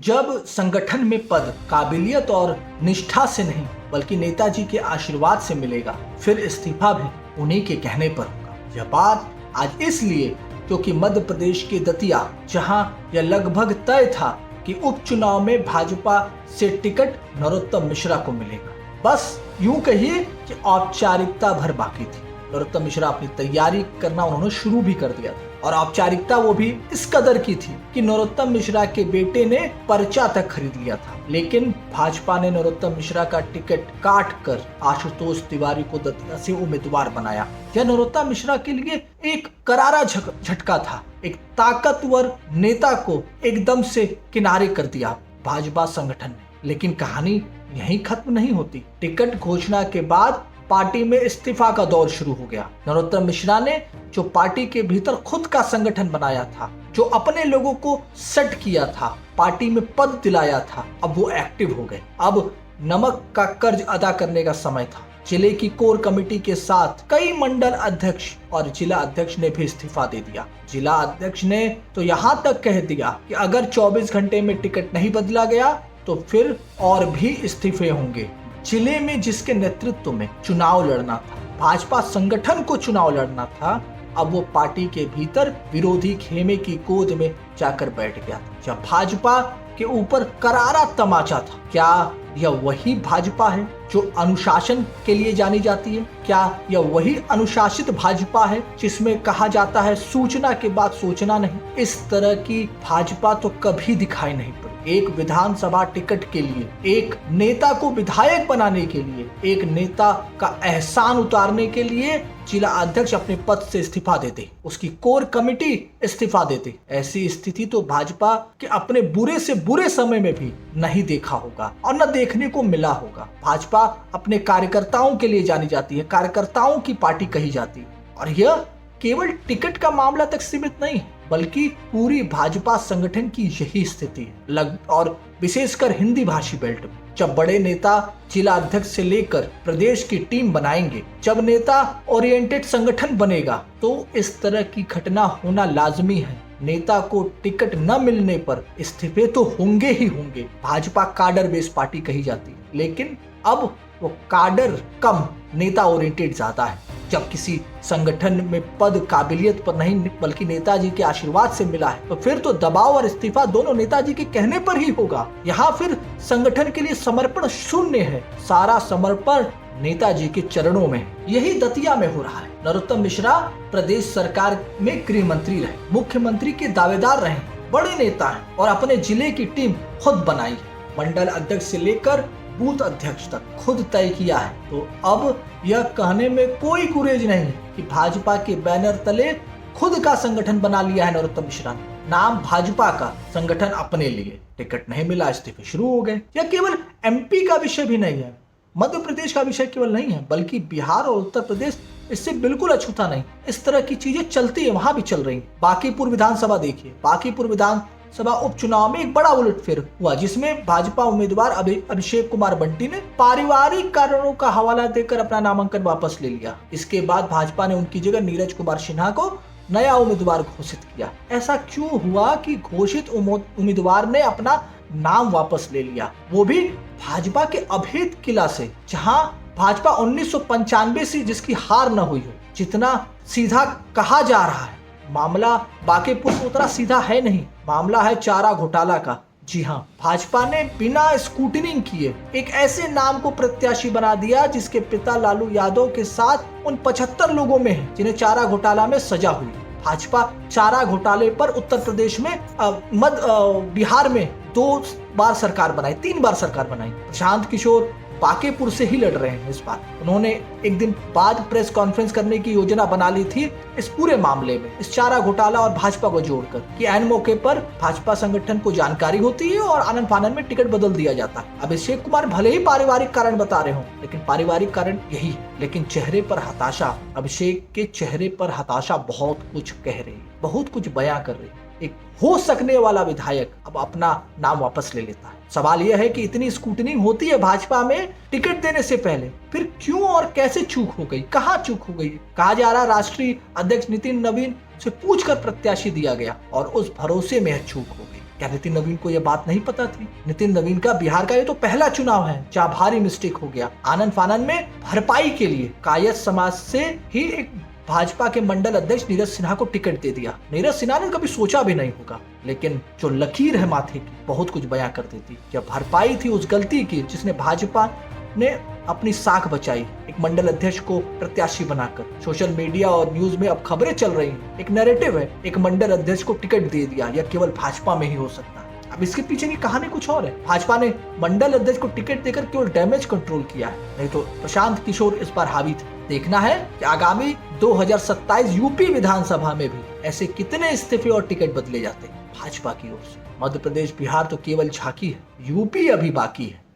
जब संगठन में पद काबिलियत और निष्ठा से नहीं बल्कि नेताजी के आशीर्वाद से मिलेगा, फिर इस्तीफा भी उन्हीं के कहने पर होगा। यह बात आज इसलिए क्योंकि मध्य प्रदेश के दतिया, जहां यह लगभग तय था कि उपचुनाव में भाजपा से टिकट नरोत्तम मिश्रा को मिलेगा, बस यूं कहिए कि औपचारिकता भर बाकी थी। नरोत्तम मिश्रा अपनी तैयारी करना उन्होंने शुरू भी कर दिया था, और औपचारिकता वो भी इस कदर की थी कि नरोत्तम मिश्रा के बेटे ने पर्चा तक खरीद लिया था। लेकिन भाजपा ने नरोत्तम मिश्रा का टिकट काट कर आशुतोष तिवारी को दतिया से उम्मीदवार बनाया। यह नरोत्तम मिश्रा के लिए एक करारा झटका था। एक ताकतवर नेता को एकदम से किनारे कर दिया भाजपा संगठन ने। लेकिन कहानी यहीं खत्म नहीं होती। टिकट घोषणा के बाद पार्टी में इस्तीफा का दौर शुरू हो गया। नरोत्तम मिश्रा ने जो पार्टी के भीतर खुद का संगठन बनाया था, जो अपने लोगों को सेट किया था, पार्टी में पद दिलाया था, अब वो एक्टिव हो गए। अब नमक का कर्ज अदा करने का समय था। जिले की कोर कमेटी के साथ कई मंडल अध्यक्ष और जिला अध्यक्ष ने भी इस्तीफा दे दिया। जिला अध्यक्ष ने तो यहाँ तक कह दिया कि अगर 24 घंटे में टिकट नहीं बदला गया तो फिर और भी इस्तीफे होंगे। जिले में जिसके नेतृत्व में चुनाव लड़ना था, भाजपा संगठन को चुनाव लड़ना था, अब वो पार्टी के भीतर विरोधी खेमे की गोद में जाकर बैठ गया था। जब भाजपा के ऊपर करारा तमाचा था। क्या यह वही भाजपा है जो अनुशासन के लिए जानी जाती है? क्या यह वही अनुशासित भाजपा है जिसमें कहा जाता है सूचना के बाद सोचना नहीं? इस तरह की भाजपा तो कभी दिखाई नहीं पड़ी। एक विधानसभा टिकट के लिए, एक नेता को विधायक बनाने के लिए, एक नेता का एहसान उतारने के लिए जिला अध्यक्ष अपने पद से इस्तीफा देते, उसकी कोर कमेटी इस्तीफा देते। ऐसी स्थिति तो भाजपा के अपने बुरे से बुरे समय में भी नहीं देखा होगा और न देखने को मिला होगा। भाजपा अपने कार्यकर्ताओं के लिए जानी जाती है, कार्यकर्ताओं की पार्टी कही जाती है। और यह केवल टिकट का मामला तक सीमित नहीं है, बल्कि पूरी भाजपा संगठन की यही स्थिति है। और विशेषकर हिंदी भाषी बेल्ट में जब बड़े नेता जिला अध्यक्ष से लेकर प्रदेश की टीम बनाएंगे, जब नेता ओरिएंटेड संगठन बनेगा, तो इस तरह की घटना होना लाजमी है। नेता को टिकट न मिलने पर इस्तीफे तो होंगे ही होंगे। भाजपा काडर बेस पार्टी कही जाती है, लेकिन अब वो काडर कम, नेता ओरिएंटेड ज्यादा है। जब किसी संगठन में पद काबिलियत पर नहीं बल्कि नेताजी के आशीर्वाद से मिला है, तो फिर तो दबाव और इस्तीफा दोनों नेताजी के कहने पर ही होगा। यहाँ फिर संगठन के लिए समर्पण शून्य है। सारा समर्पण नेताजी के चरणों में। यही दतिया में हो रहा है। नरोत्तम मिश्रा प्रदेश सरकार में गृह मंत्री रहे, मुख्यमंत्री के दावेदार रहे, बड़े नेता हैं और अपने जिले की टीम खुद बनाई। मंडल अध्यक्ष से लेकर बूथ अध्यक्ष तक खुद तय किया है। तो अब यह कहने में कोई गुरेज नहीं है कि भाजपा के बैनर तले खुद का संगठन बना लिया है नरोत्तम मिश्रा ने। नाम भाजपा का, संगठन अपने लिए। टिकट नहीं मिला, इस्तीफे शुरू हो गए। यह केवल एमपी का विषय भी नहीं है, मध्य प्रदेश का विषय केवल नहीं है, बल्कि बिहार और उत्तर प्रदेश इससे बिल्कुल अछूता नहीं। इस तरह की चीजें चलती है, वहां भी चल रही है। बांकीपुर विधानसभा देखिए, बांकीपुर विधानसभा उपचुनाव में एक बड़ा उलटफेर हुआ, जिसमें भाजपा उम्मीदवार अभिषेक कुमार बंटी ने पारिवारिक कारणों का हवाला देकर अपना नामांकन वापस ले लिया। इसके बाद भाजपा ने उनकी जगह नीरज कुमार सिन्हा को नया उम्मीदवार घोषित किया। ऐसा क्यों हुआ कि घोषित उम्मीदवार ने अपना नाम वापस ले लिया, वो भी भाजपा के अभेद किला से, जहां भाजपा 1995 से जिसकी हार न हुई हो। जितना सीधा कहा जा रहा है, मामला बांकीपुर से उतना सीधा है नहीं, मामला है चारा घोटाला का। जी हाँ, भाजपा ने बिना स्क्रूटनी किए एक ऐसे नाम को प्रत्याशी बना दिया जिसके पिता लालू यादव के साथ उन 75 लोगों में है जिन्हें चारा घोटाला में सजा हुई। भाजपा चारा घोटाले पर उत्तर प्रदेश में बिहार में 2 बार सरकार बनाई, 3 बार सरकार बनाई। प्रशांत किशोर बांकीपुर से ही लड़ रहे हैं इस बार। उन्होंने एक दिन बाद प्रेस कॉन्फ्रेंस करने की योजना बना ली थी इस पूरे मामले में, इस चारा घोटाला और भाजपा को जोड़कर, कि ऐन मौके पर भाजपा संगठन को जानकारी होती है और आनन फानन में टिकट बदल दिया जाता है। अभिषेक कुमार भले ही पारिवारिक कारण बता रहे हो, लेकिन पारिवारिक कारण यही है। लेकिन चेहरे पर हताशा, अभिषेक के चेहरे पर हताशा बहुत कुछ कह रही है, बहुत कुछ बयां कर रही है। एक हो सकने वाला विधायक अब अपना नाम वापस ले लेता है। सवाल यह है कि इतनी स्क्रूटनी होती है भाजपा में टिकट देने से पहले, फिर क्यों और कैसे चूक हो गई, कहां चूक हो गई? कहा जा रहा राष्ट्रीय अध्यक्ष नितिन नवीन से पूछकर प्रत्याशी दिया गया और उस भरोसे में चूक हो गई। क्या नितिन नवीन को यह बात नहीं पता थी? नितिन नवीन का बिहार का ये तो पहला चुनाव है जहाँ भारी मिस्टेक हो गया। आनन फानन में भरपाई के लिए कायस्थ समाज से ही एक भाजपा के मंडल अध्यक्ष नीरज सिन्हा को टिकट दे दिया। नीरज सिन्हा ने कभी सोचा भी नहीं होगा, लेकिन जो लकीर है माथे की बहुत कुछ बयां कर देती। जब भरपाई थी उस गलती की जिसने भाजपा ने अपनी साख बचाई, एक मंडल अध्यक्ष को प्रत्याशी बनाकर। सोशल मीडिया और न्यूज में अब खबरें चल रही हैं, एक नैरेटिव है, एक मंडल अध्यक्ष को टिकट दे दिया, यह केवल भाजपा में ही हो सकता है। अब इसके पीछे की कहानी कुछ और है। भाजपा ने मंडल अध्यक्ष को टिकट देकर केवल डैमेज कंट्रोल किया है, नहीं तो प्रशांत किशोर इस बार हावी थे। देखना है कि आगामी 2027 यूपी विधानसभा में भी ऐसे कितने इस्तीफे और टिकट बदले जाते हैं भाजपा की ओर से। मध्य प्रदेश बिहार तो केवल झांकी है, यूपी अभी बाकी है।